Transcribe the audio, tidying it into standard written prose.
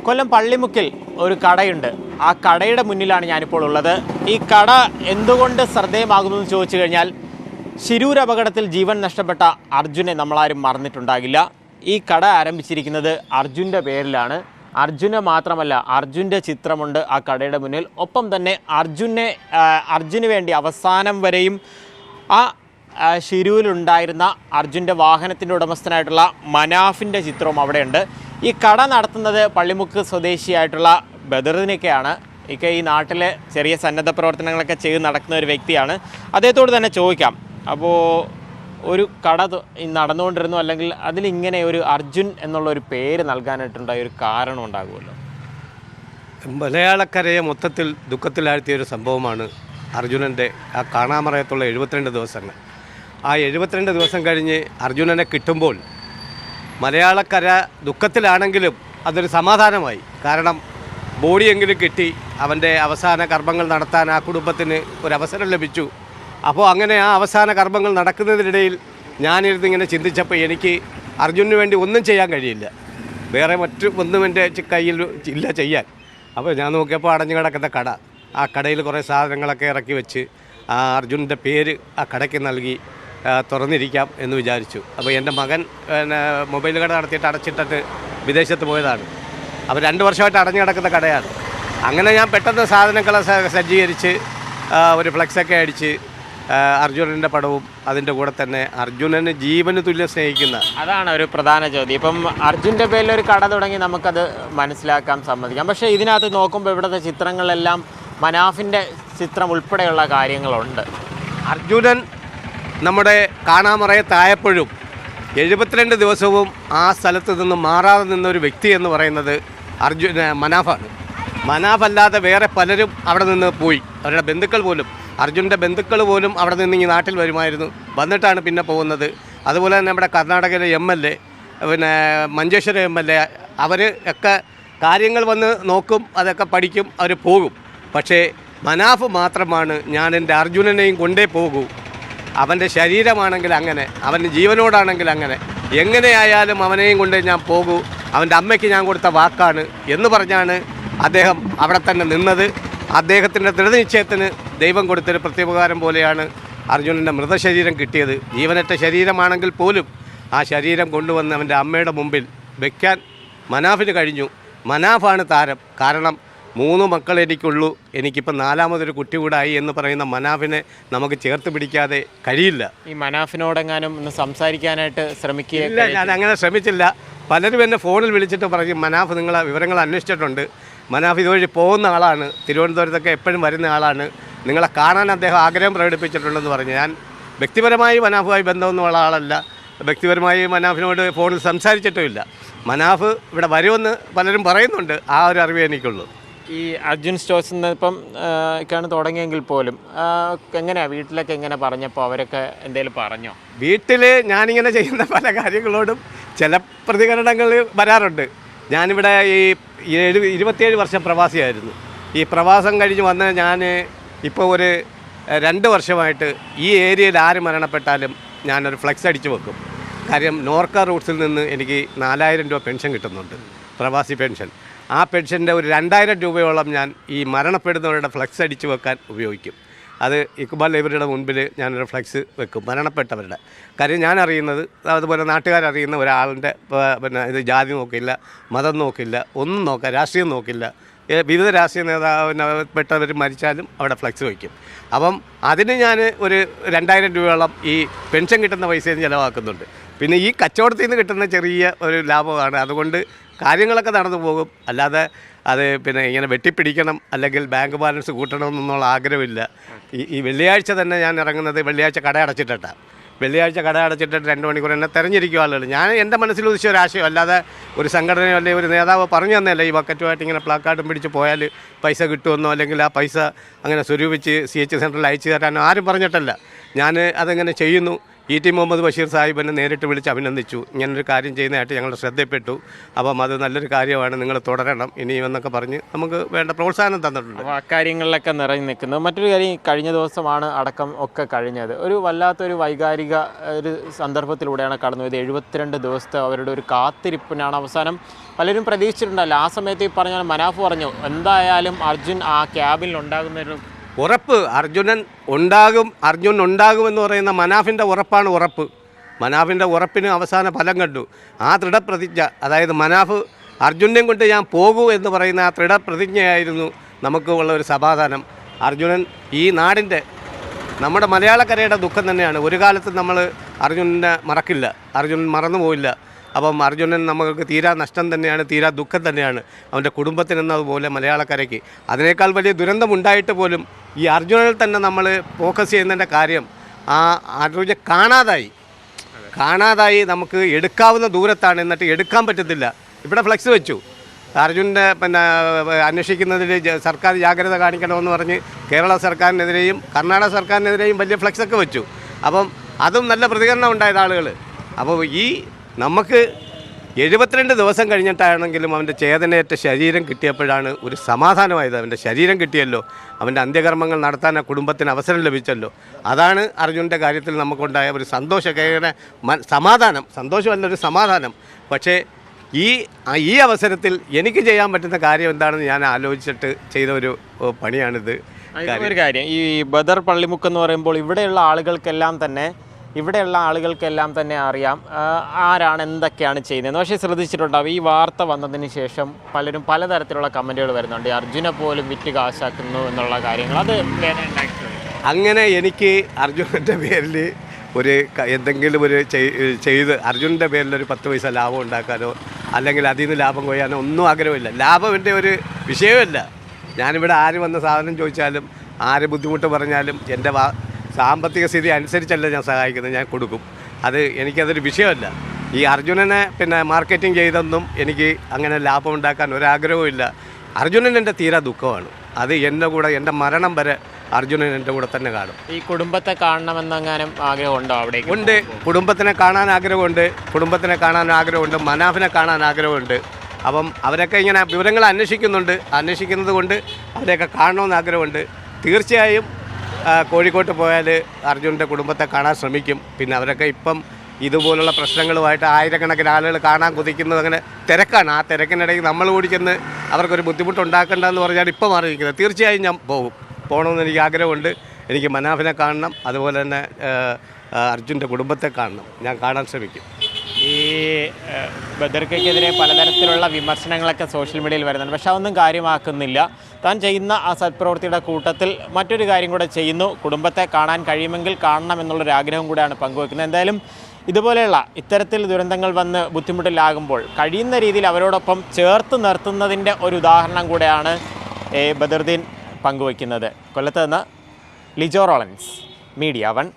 കൊല്ലം പള്ളിമുക്കിൽ ഒരു കടയുണ്ട്. ആ കടയുടെ മുന്നിലാണ് ഞാനിപ്പോൾ ഉള്ളത്. ഈ കട എന്തുകൊണ്ട് ശ്രദ്ധേയമാകുന്നു എന്ന് ചോദിച്ചു കഴിഞ്ഞാൽ, ശിരൂർ അപകടത്തിൽ ജീവൻ നഷ്ടപ്പെട്ട അർജുനെ നമ്മളാരും മറന്നിട്ടുണ്ടാകില്ല. ഈ കട ആരംഭിച്ചിരിക്കുന്നത് അർജുൻ്റെ പേരിലാണ്. അർജുനെ മാത്രമല്ല, അർജുൻ്റെ ചിത്രമുണ്ട് ആ കടയുടെ മുന്നിൽ. ഒപ്പം തന്നെ അർജുന് വേണ്ടി അവസാനം വരെയും ആ ശിരൂരിലുണ്ടായിരുന്ന അർജുൻ്റെ വാഹനത്തിൻ്റെ ഉടമസ്ഥനായിട്ടുള്ള മനാഫിൻ്റെ ചിത്രവും അവിടെയുണ്ട്. ഈ കട നടത്തുന്നത് പള്ളിമുക്ക് സ്വദേശിയായിട്ടുള്ള ബദറിനൊക്കെയാണ്. ഈ നാട്ടിലെ ചെറിയ സന്നദ്ധ പ്രവർത്തനങ്ങളൊക്കെ ചെയ്ത് നടക്കുന്ന ഒരു വ്യക്തിയാണ്. അദ്ദേഹത്തോട് തന്നെ ചോദിക്കാം, അപ്പോൾ ഒരു കട നടന്നുകൊണ്ടിരുന്നു, അല്ലെങ്കിൽ അതിലിങ്ങനെ ഒരു അർജുൻ എന്നുള്ളൊരു പേര് നൽകാനായിട്ടുണ്ടായ ഒരു കാരണം ഉണ്ടാകുമല്ലോ? മലയാളക്കരയെ മൊത്തത്തിൽ ദുഃഖത്തിലാഴ്ത്തിയ ഒരു സംഭവമാണ് അർജുനൻ്റെ ആ കാണാമറയത്തുള്ള 72 ദിവസങ്ങൾ. ആ 72 ദിവസം കഴിഞ്ഞ് അർജുനനെ കിട്ടുമ്പോൾ മലയാളക്കര ദുഃഖത്തിലാണെങ്കിലും അതൊരു സമാധാനമായി. കാരണം ബോഡിയെങ്കിലും കിട്ടി, അവൻ്റെ അവസാന കർമ്മങ്ങൾ നടത്താൻ ആ കുടുംബത്തിന് ഒരവസരം ലഭിച്ചു. അപ്പോൾ അങ്ങനെ ആ അവസാന കർമ്മങ്ങൾ നടക്കുന്നതിനിടയിൽ ഞാനിരുന്നിങ്ങനെ ചിന്തിച്ചപ്പോൾ എനിക്ക് അർജുനന് വേണ്ടി ഒന്നും ചെയ്യാൻ കഴിയില്ല, വേറെ ഒന്നും എൻ്റെ കയ്യിൽ ഇല്ല ചെയ്യാൻ. അപ്പോൾ ഞാൻ നോക്കിയപ്പോൾ അടഞ്ഞു കിടക്കുന്ന കട, ആ കടയിൽ കുറേ സാധനങ്ങളൊക്കെ ഇറക്കി വെച്ച് ആ അർജുനൻ്റെ പേര് ആ കടയ്ക്ക് നൽകി തുറന്നിരിക്കാം എന്ന് വിചാരിച്ചു. അപ്പോൾ എൻ്റെ മകൻ മൊബൈൽ കട നടത്തിയിട്ട് അടച്ചിട്ടിട്ട് വിദേശത്ത് പോയതാണ്. അപ്പോൾ 2 വർഷമായിട്ട് അടഞ്ഞു കിടക്കുന്ന കടയാണ്. അങ്ങനെ ഞാൻ പെട്ടെന്ന് സാധനങ്ങളെ സജ്ജീകരിച്ച് ഒരു ഫ്ലെക്സൊക്കെ അടിച്ച് അർജുനൻ്റെ പടവും അതിൻ്റെ കൂടെ തന്നെ അർജുനന് ജീവന് തുല്യം സ്നേഹിക്കുന്ന, അതാണ് ഒരു പ്രധാന ചോദ്യം. ഇപ്പം അർജുൻ്റെ പേരിൽ ഒരു കട തുടങ്ങി നമുക്കത് മനസ്സിലാക്കാൻ സമ്മതിക്കാം. പക്ഷേ ഇതിനകത്ത് നോക്കുമ്പോൾ ഇവിടുത്തെ ചിത്രങ്ങളെല്ലാം മനാഫിൻ്റെ ചിത്രം ഉൾപ്പെടെയുള്ള കാര്യങ്ങളുണ്ട്. അർജുനൻ നമ്മുടെ കാണാമറയത്തായപ്പോഴും 72 ദിവസവും ആ സ്ഥലത്ത് നിന്നും മാറാതെ നിന്നൊരു വ്യക്തി എന്ന് പറയുന്നത് മനാഫാണ്. മനാഫല്ലാതെ വേറെ പലരും അവിടെ നിന്ന് പോയി. അവരുടെ ബന്ധുക്കൾ പോലും, അർജുൻ്റെ ബന്ധുക്കൾ പോലും അവിടെ നിന്ന് ഈ നാട്ടിൽ വരുമായിരുന്നു, വന്നിട്ടാണ് പിന്നെ പോകുന്നത്. അതുപോലെ തന്നെ നമ്മുടെ കർണാടകയിലെ MLA, പിന്നെ മഞ്ചേശ്വരം MLA, അവർ ഒക്കെ കാര്യങ്ങൾ വന്ന് നോക്കും, അതൊക്കെ പഠിക്കും, അവർ പോകും. പക്ഷേ മനാഫ് മാത്രമാണ് ഞാൻ എൻ്റെ അർജുനനെയും കൊണ്ടേ പോകൂ, അവൻ്റെ ശരീരമാണെങ്കിൽ അങ്ങനെ, അവൻ്റെ ജീവനോടാണെങ്കിൽ അങ്ങനെ, എങ്ങനെയായാലും അവനെയും കൊണ്ട് ഞാൻ പോകൂ, അവൻ്റെ അമ്മയ്ക്ക് ഞാൻ കൊടുത്ത വാക്കാണ് എന്ന് പറഞ്ഞാണ് അദ്ദേഹം അവിടെ തന്നെ നിന്നത്. അദ്ദേഹത്തിൻ്റെ ദൃഢനിശ്ചയത്തിന് ദൈവം കൊടുത്തൊരു പ്രത്യുപകാരം പോലെയാണ് അർജുനൻ്റെ മൃതശരീരം കിട്ടിയത്. ജീവനറ്റ ശരീരമാണെങ്കിൽ പോലും ആ ശരീരം കൊണ്ടുവന്ന് അവൻ്റെ അമ്മയുടെ മുമ്പിൽ വയ്ക്കാൻ മനാഫിന് കഴിഞ്ഞു. മനാഫാണ് താരം. കാരണം 3 മക്കൾ എനിക്കുള്ളൂ, എനിക്കിപ്പോൾ 4മതൊരു കുട്ടി കൂടായി എന്ന് പറയുന്ന മനാഫിനെ നമുക്ക് ചേർത്ത് പിടിക്കാതെ കഴിയില്ല. ഈ മനാഫിനോടെങ്ങാനും ഒന്ന് സംസാരിക്കാനായിട്ട് ശ്രമിക്കുകയില്ല? ഞാൻ അങ്ങനെ ശ്രമിച്ചില്ല. പലരും എന്നെ ഫോണിൽ വിളിച്ചിട്ട് പറയും, മനാഫ് നിങ്ങളെ വിവരങ്ങൾ അന്വേഷിച്ചിട്ടുണ്ട്, മനാഫ് ഇതുവഴി പോകുന്ന ആളാണ്, തിരുവനന്തപുരത്തൊക്കെ എപ്പോഴും വരുന്ന ആളാണ്, നിങ്ങളെ കാണാൻ അദ്ദേഹം ആഗ്രഹം പ്രകടിപ്പിച്ചിട്ടുണ്ടെന്ന് പറഞ്ഞു. ഞാൻ വ്യക്തിപരമായി മനാഫുമായി ബന്ധമൊന്നുമുള്ള ആളല്ല, വ്യക്തിപരമായി മനാഫിനോട് ഫോണിൽ സംസാരിച്ചിട്ടുമില്ല. മനാഫ് ഇവിടെ വരുമെന്ന് പലരും പറയുന്നുണ്ട്, ആ ഒരു അറിവേ എനിക്കുള്ളൂ. ഈ അർജുൻ സ്റ്റോഴ്സ് ഇപ്പം ഒക്കെയാണ് തുടങ്ങിയെങ്കിൽ പോലും എങ്ങനെയാണ് വീട്ടിലൊക്കെ എങ്ങനെ പറഞ്ഞപ്പോൾ അവരൊക്കെ എന്തെങ്കിലും പറഞ്ഞോ? വീട്ടിൽ ഞാനിങ്ങനെ ചെയ്യുന്ന പല കാര്യങ്ങളോടും ചില പ്രതികരണങ്ങൾ വരാറുണ്ട്. ഞാനിവിടെ ഈ 27 വർഷം പ്രവാസിയായിരുന്നു. ഈ പ്രവാസം കഴിഞ്ഞ് വന്ന് ഞാൻ ഇപ്പോൾ ഒരു 2 വർഷമായിട്ട് ഈ ഏരിയയിൽ ആര് മരണപ്പെട്ടാലും ഞാനൊരു ഫ്ലെക്സ് അടിച്ച് വെക്കും. കാര്യം നോർക്ക റൂട്ട്സിൽ നിന്ന് എനിക്ക് 4000 രൂപ പെൻഷൻ കിട്ടുന്നുണ്ട്, പ്രവാസി പെൻഷൻ. ആ പെൻഷൻ്റെ ഒരു 2000 രൂപയോളം ഞാൻ ഈ മരണപ്പെടുന്നവരുടെ ഫ്ലെക്സ് അടിച്ച് വെക്കാൻ ഉപയോഗിക്കും. അത് ഇക്ബാൽ ലൈബ്രറിയുടെ മുൻപിൽ ഞാനൊരു ഫ്ലെക്സ് വെക്കും, മരണപ്പെട്ടവരുടെ. കാര്യം ഞാൻ അറിയുന്നത്, അതുപോലെ നാട്ടുകാരറിയുന്ന ഒരാളിൻ്റെ പിന്നെ ഇത് ജാതി നോക്കില്ല, മതം നോക്കില്ല, ഒന്നും നോക്കാം, രാഷ്ട്രീയം നോക്കില്ല. വിവിധ രാഷ്ട്രീയ നേതാവിനെപ്പെട്ടവർ മരിച്ചാലും അവിടെ ഫ്ലെക്സ് വയ്ക്കും. അപ്പം അതിന് ഞാൻ ഒരു 2000 രൂപയോളം ഈ പെൻഷൻ കിട്ടുന്ന പൈസയിൽ ചിലവാക്കുന്നുണ്ട്. പിന്നെ ഈ കച്ചവടത്തിൽ നിന്ന് കിട്ടുന്ന ചെറിയ ഒരു ലാഭമാണ്. അതുകൊണ്ട് കാര്യങ്ങളൊക്കെ നടന്നു പോകും. അല്ലാതെ അത് പിന്നെ ഇങ്ങനെ വെട്ടിപ്പിടിക്കണം അല്ലെങ്കിൽ ബാങ്ക് ബാലൻസ് കൂട്ടണമെന്നുള്ള ആഗ്രഹമില്ല. ഈ വെള്ളിയാഴ്ച തന്നെ ഞാൻ ഇറങ്ങുന്നത് വെള്ളിയാഴ്ച കട അടച്ചിട്ടിട്ടാണ്. വെള്ളിയാഴ്ച കട അടച്ചിട്ടിട്ട് 2 മണിക്കൂർ എന്നെ തിരഞ്ഞിരിക്കും ആളുകൾ. ഞാൻ എൻ്റെ മനസ്സിൽ ഉദ്ദേശിച്ച ഒരാശയം, അല്ലാതെ ഒരു സംഘടനയോ അല്ലെങ്കിൽ ഒരു നേതാവ് പറഞ്ഞു തന്നെയല്ല ഈ ബക്കറ്റുമായിട്ട് ഇങ്ങനെ പ്ലാക്കാർഡും പിടിച്ച് പോയാൽ പൈസ കിട്ടുമെന്നോ അല്ലെങ്കിൽ ആ പൈസ അങ്ങനെ സ്വരൂപിച്ച് CH സെൻറ്ററിൽ അയച്ചു തരാനോ ആരും പറഞ്ഞിട്ടല്ല. ഞാൻ അതങ്ങനെ ചെയ്യുന്നു. E.T. മുഹമ്മദ് ബഷീർ സാഹിബിനെ നേരിട്ട് വിളിച്ച് അഭിനന്ദിച്ചു. ഇങ്ങനൊരു കാര്യം ചെയ്യുന്നതായിട്ട് ഞങ്ങളുടെ ശ്രദ്ധയിൽപ്പെട്ടു. അപ്പം അത് നല്ലൊരു കാര്യമാണ്, നിങ്ങൾ തുടരണം ഇനിയും എന്നൊക്കെ പറഞ്ഞ് നമുക്ക് വേണ്ട പ്രോത്സാഹനം തന്നിട്ടുണ്ട്. അപ്പോൾ അക്കാര്യങ്ങളിലൊക്കെ നിറഞ്ഞു നിൽക്കുന്നത്. മറ്റൊരു കാര്യം, കഴിഞ്ഞ ദിവസമാണ് അടക്കം ഒക്കെ കഴിഞ്ഞത്. ഒരു വല്ലാത്തൊരു വൈകാരിക ഒരു സന്ദർഭത്തിലൂടെയാണ് കടന്നുപോയത്. 72 ദിവസത്തെ അവരുടെ ഒരു കാത്തിരിപ്പിനാണ് അവസാനം പലരും പ്രതീക്ഷിച്ചിട്ടുണ്ടല്ലോ. ആ സമയത്ത് ഈ പറഞ്ഞാൽ മനാഫ് പറഞ്ഞു എന്തായാലും അർജുൻ ആ ക്യാബിൽ ഉണ്ടാകുന്നൊരു ഉറപ്പ് അർജുൻ ഉണ്ടാകുമെന്ന് പറയുന്ന മനാഫിൻ്റെ ഉറപ്പാണ് ഉറപ്പ്. മനാഫിൻ്റെ ഉറപ്പിന് അവസാന ഫലം കണ്ടു. ആ ദൃഢപ്രതിജ്ഞ, അതായത് മനാഫ് അർജുനെയും കൊണ്ട് ഞാൻ പോകൂ എന്ന് പറയുന്ന ആ ദൃഢപ്രതിജ്ഞയായിരുന്നു നമുക്ക് ഉള്ള ഒരു സമാധാനം. അർജുനൻ ഈ നാടിൻ്റെ, നമ്മുടെ മലയാളക്കരയുടെ ദുഃഖം തന്നെയാണ്. ഒരു കാലത്ത് നമ്മൾ അർജുനനെ മറക്കില്ല, അർജുനൻ മറന്നു പോയില്ല. അപ്പം അർജുനൻ നമുക്ക് തീരാ നഷ്ടം തന്നെയാണ്, തീരാ ദുഃഖം തന്നെയാണ് അവൻ്റെ കുടുംബത്തിനെന്നതുപോലെ മലയാളക്കരയ്ക്ക്. അതിനേക്കാൾ വലിയ ദുരന്തമുണ്ടായിട്ട് പോലും ഈ അർജുനനിൽ തന്നെ നമ്മൾ ഫോക്കസ് ചെയ്യുന്നതിൻ്റെ കാര്യം ആ അർജുനെ കാണാതായി നമുക്ക് എടുക്കാവുന്ന ദൂരത്താണ്, എന്നിട്ട് എടുക്കാൻ പറ്റത്തില്ല. ഇവിടെ ഫ്ലെക്സ് വെച്ചു, അർജുൻ്റെ അന്വേഷിക്കുന്നതിൽ സർക്കാർ ജാഗ്രത കാണിക്കണമെന്ന് പറഞ്ഞ് കേരള സർക്കാരിനെതിരെയും കർണാടക സർക്കാരിനെതിരെയും വലിയ ഫ്ലെക്സൊക്കെ വെച്ചു. അപ്പം അതും നല്ല പ്രതികരണം ഉണ്ടായത് ആളുകൾ. അപ്പോൾ ഈ നമുക്ക് 72 ദിവസം കഴിഞ്ഞിട്ടാണെങ്കിലും അവൻ്റെ ചേതനയേറ്റ ശരീരം കിട്ടിയപ്പോഴാണ് ഒരു സമാധാനമായത്. അവൻ്റെ ശരീരം കിട്ടിയല്ലോ, അവൻ്റെ അന്ത്യകർമ്മങ്ങൾ നടത്താൻ ആ കുടുംബത്തിന് അവസരം ലഭിച്ചല്ലോ. അതാണ് അർജുൻ്റെ കാര്യത്തിൽ നമുക്കുണ്ടായ ഒരു സന്തോഷമല്ല ഒരു സമാധാനം. പക്ഷേ ഈ അവസരത്തിൽ എനിക്ക് ചെയ്യാൻ പറ്റുന്ന കാര്യം എന്താണെന്ന് ഞാൻ ആലോചിച്ചിട്ട് ചെയ്ത ഒരു പണിയാണിത്. ഒരു കാര്യം, ഈ ബദർ പള്ളിമുക്ക് എന്ന് പറയുമ്പോൾ ഇവിടെയുള്ള ആളുകൾക്കെല്ലാം തന്നെ അറിയാം ആരാണ് എന്തൊക്കെയാണ് ചെയ്യുന്നത്. പക്ഷേ ശ്രദ്ധിച്ചിട്ടുണ്ടാവും, ഈ വാർത്ത വന്നതിന് ശേഷം പലരും പലതരത്തിലുള്ള കമൻറ്റുകൾ വരുന്നുണ്ട്. അർജുനെ പോലും വിറ്റ് കാശാക്കുന്നു എന്നുള്ള കാര്യങ്ങൾ. അത് അങ്ങനെ എനിക്ക് അർജുനൻ്റെ പേരിൽ എന്തെങ്കിലും ചെയ്ത് അർജുനൻ്റെ പേരിലൊരു 10 പൈസ ലാഭം ഉണ്ടാക്കാനോ അല്ലെങ്കിൽ അതിൽ നിന്ന് ലാഭം കൊയ്യാനോ ഒന്നും ആഗ്രഹമില്ല. ലാഭം എൻ്റെ ഒരു വിഷയമല്ല. ഞാനിവിടെ ആര് വന്ന സാധനം ചോദിച്ചാലും ആര് ബുദ്ധിമുട്ട് പറഞ്ഞാലും എൻ്റെ സാമ്പത്തിക സ്ഥിതി അനുസരിച്ചല്ല ഞാൻ സഹായിക്കുന്നത്, ഞാൻ കൊടുക്കും. എനിക്കതൊരു വിഷയമല്ല. ഈ അർജുനനെ മാർക്കറ്റിംഗ് ചെയ്തൊന്നും എനിക്ക് അങ്ങനെ ലാഭം ഉണ്ടാക്കാൻ ഒരാഗ്രഹവും ഇല്ല. അർജുനൻ എൻ്റെ തീരാ ദുഃഖമാണ്. അത് എൻ്റെ കൂടെ എൻ്റെ മരണം വരെ അർജുനൻ എൻ്റെ കൂടെ തന്നെ കാണും. ഈ കുടുംബത്തെ കാണണമെന്നെങ്ങാനും ആഗ്രഹമുണ്ടോ? അവിടെ ഉണ്ട്, കുടുംബത്തിനെ കാണാൻ ആഗ്രഹമുണ്ട്, മനാഫിനെ കാണാൻ ആഗ്രഹമുണ്ട്. അപ്പം അവരൊക്കെ ഇങ്ങനെ വിവരങ്ങൾ അന്വേഷിക്കുന്നത് കൊണ്ട് അവരെയൊക്കെ കാണണമെന്ന് ആഗ്രഹമുണ്ട്. തീർച്ചയായും കോഴിക്കോട്ട് പോയാൽ അർജുൻ്റെ കുടുംബത്തെ കാണാൻ ശ്രമിക്കും. പിന്നെ അവരൊക്കെ ഇപ്പം ഇതുപോലുള്ള പ്രശ്നങ്ങളുമായിട്ട് ആയിരക്കണക്കിന് ആളുകൾ കാണാൻ കുതിക്കുന്നത് അങ്ങനെ തിരക്കാണ്. ആ തിരക്കിനിടയിൽ നമ്മൾ കൂടി ചെന്ന് അവർക്കൊരു ബുദ്ധിമുട്ടുണ്ടാക്കേണ്ടതെന്ന് പറഞ്ഞാൽ ഇപ്പം മാറിയിരിക്കുന്നത്. തീർച്ചയായും ഞാൻ പോകണമെന്ന് എനിക്ക് ആഗ്രഹമുണ്ട്. എനിക്ക് മനാഫിനെ കാണണം, അതുപോലെ തന്നെ അർജുൻ്റെ കുടുംബത്തെ കാണണം. ഞാൻ കാണാൻ ശ്രമിക്കും. ഈ ബദർക്കെതിരെ പലതരത്തിലുള്ള വിമർശനങ്ങളൊക്കെ സോഷ്യൽ മീഡിയയിൽ വരുന്നുണ്ട്. പക്ഷെ അതൊന്നും കാര്യമാക്കുന്നില്ല. താൻ ചെയ്യുന്ന ആ സത്പ്രവൃത്തിയുടെ കൂട്ടത്തിൽ മറ്റൊരു കാര്യം കൂടെ ചെയ്യുന്നു. കുടുംബത്തെ കാണാൻ കഴിയുമെങ്കിൽ കാണണം എന്നുള്ളൊരു ആഗ്രഹം കൂടെയാണ് പങ്കുവെക്കുന്നത്. എന്തായാലും ഇതുപോലെയുള്ള ഇത്തരത്തിൽ ദുരന്തങ്ങൾ വന്ന് ബുദ്ധിമുട്ടിലാകുമ്പോൾ കഴിയുന്ന രീതിയിൽ അവരോടൊപ്പം ചേർത്ത് നിർത്തുന്നതിൻ്റെ ഒരു ഉദാഹരണം കൂടെയാണ് ബദറുദ്ദീൻ പങ്കുവയ്ക്കുന്നത്. കൊല്ലത്ത് നിന്ന് ലിജോ റോളൻസ്, മീഡിയ 1.